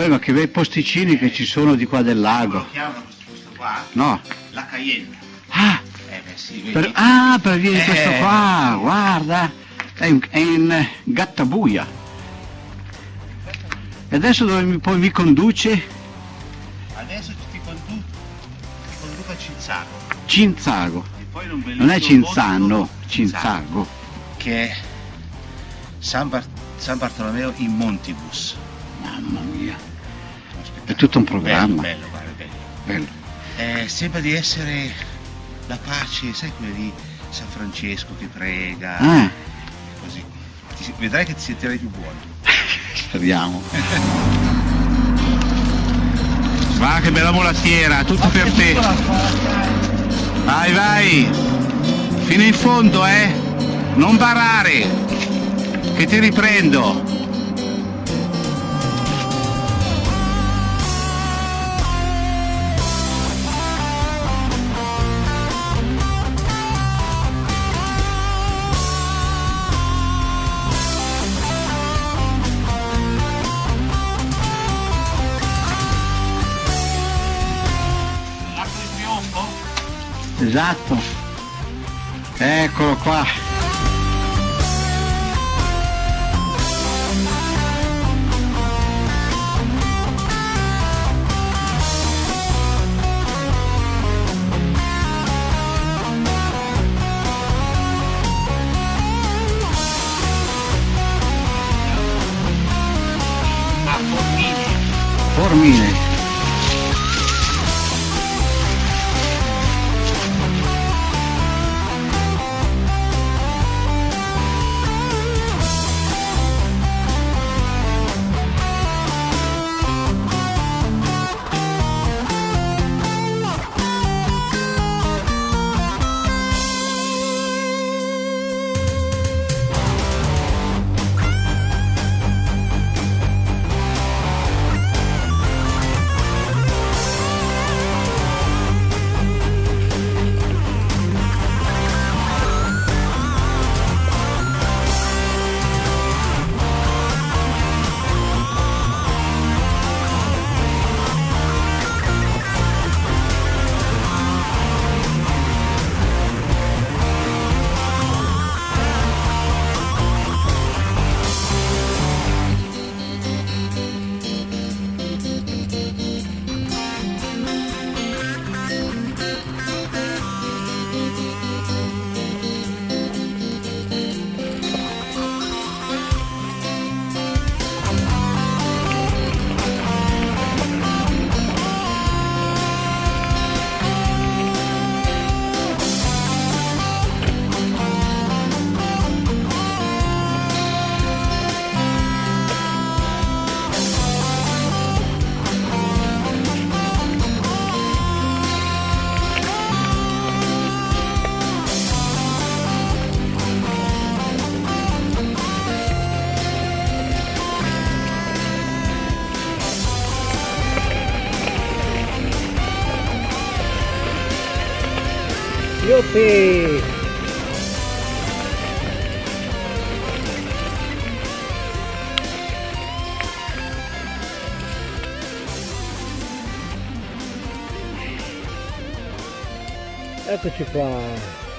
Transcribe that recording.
Ma che bei posticini che ci sono di qua del lago. Come lo chiamano questo qua? No. La Cayenne. Ah, Beh sì, vedi? per via di questo qua, guarda, è in Gattabuia. E adesso dove poi mi conduce? Adesso ti conduco a Cinzago. Cinzago. E poi in un Non è bellissimo Cinzano, posto, Cinzago. che è San Bartolomeo in Montibus. Mamma mia, è tutto un programma. Bello, guarda, bello. Bello. Sembra di essere la pace, sai, quella di San Francesco che prega, così. Vedrai che ti sentirai più buono. Speriamo. Va che bella mulattiera, tutto per te. Vai, fino in fondo, non barare, che ti riprendo. Esatto, eccolo qua. A Formine. Formine. Yuppie! Eccoci qua.